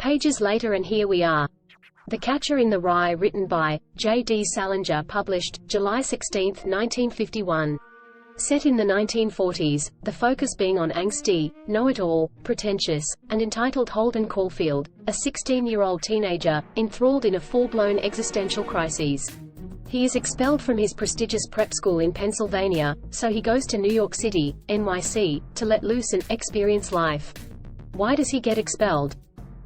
Pages later and here we are. The Catcher in the Rye, written by J.D. Salinger, published July 16, 1951. Set in the 1940s, the focus being on angsty, know-it-all, pretentious, and entitled Holden Caulfield, a 16-year-old teenager, enthralled in a full-blown existential crisis. He is expelled from his prestigious prep school in Pennsylvania, so he goes to New York City, NYC, to let loose and experience life. Why does he get expelled?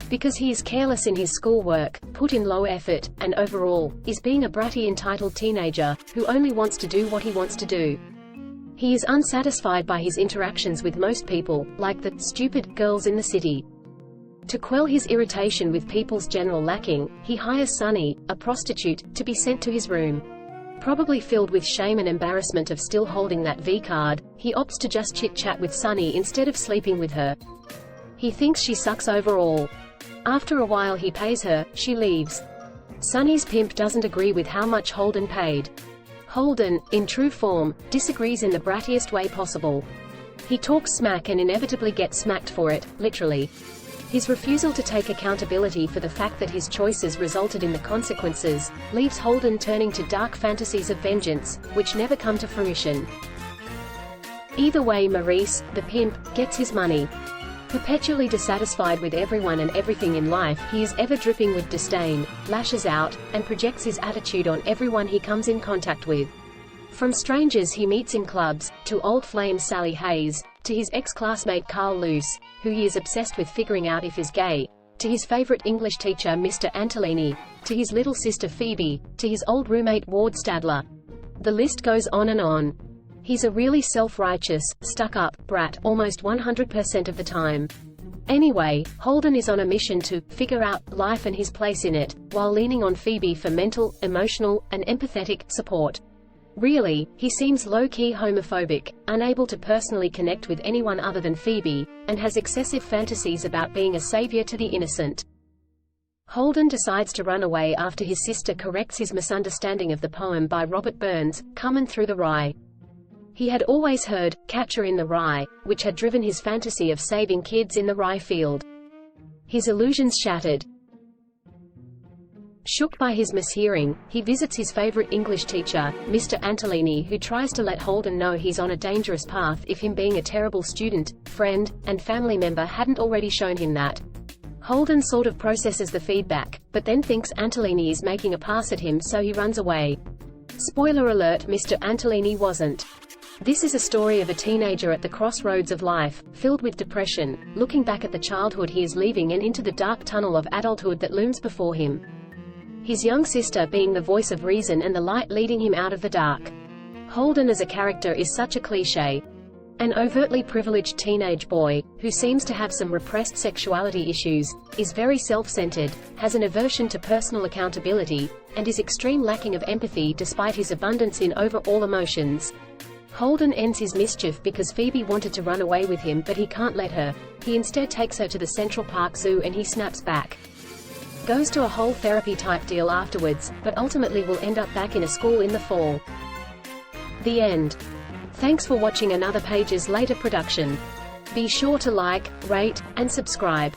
Because he is careless in his schoolwork, put in low effort, and overall, is being a bratty entitled teenager, who only wants to do what he wants to do. He is unsatisfied by his interactions with most people, like the stupid girls in the city. To quell his irritation with people's general lacking, he hires Sunny, a prostitute, to be sent to his room. Probably filled with shame and embarrassment of still holding that V card, he opts to just chit-chat with Sunny instead of sleeping with her. He thinks she sucks overall. After a while he pays her, she leaves. Sunny's pimp doesn't agree with how much Holden paid. Holden, in true form, disagrees in the brattiest way possible. He talks smack and inevitably gets smacked for it, literally. His refusal to take accountability for the fact that his choices resulted in the consequences, leaves Holden turning to dark fantasies of vengeance, which never come to fruition. Either way, Maurice, the pimp, gets his money. Perpetually dissatisfied with everyone and everything in life, he is ever dripping with disdain, lashes out, and projects his attitude on everyone he comes in contact with. From strangers he meets in clubs, to old flame Sally Hayes, to his ex-classmate Carl Luce, who he is obsessed with figuring out if is gay, to his favorite English teacher Mr. Antolini, to his little sister Phoebe, to his old roommate Ward Stadler. The list goes on and on. He's a really self-righteous, stuck-up brat almost 100% of the time. Anyway, Holden is on a mission to figure out life and his place in it, while leaning on Phoebe for mental, emotional, and empathetic support. Really, he seems low-key homophobic, unable to personally connect with anyone other than Phoebe, and has excessive fantasies about being a savior to the innocent. Holden decides to run away after his sister corrects his misunderstanding of the poem by Robert Burns, Comin' Through the Rye. He had always heard Catcher in the Rye, which had driven his fantasy of saving kids in the rye field. His illusions shattered. Shook by his mishearing, he visits his favorite English teacher, Mr. Antolini, who tries to let Holden know he's on a dangerous path if him being a terrible student, friend, and family member hadn't already shown him that. Holden sort of processes the feedback, but then thinks Antolini is making a pass at him, so he runs away. Spoiler alert, Mr. Antolini wasn't. This is a story of a teenager at the crossroads of life, filled with depression, looking back at the childhood he is leaving and into the dark tunnel of adulthood that looms before him. His young sister being the voice of reason and the light leading him out of the dark. Holden as a character is such a cliché. An overtly privileged teenage boy, who seems to have some repressed sexuality issues, is very self-centered, has an aversion to personal accountability, and is extreme lacking of empathy despite his abundance in overall emotions. Holden ends his mischief because Phoebe wanted to run away with him but he can't let her. He instead takes her to the Central Park Zoo and he snaps back. Goes to a whole therapy type deal afterwards, but ultimately will end up back in a school in the fall. The end. Thanks for watching another Pages Later production. Be sure to like, rate, and subscribe.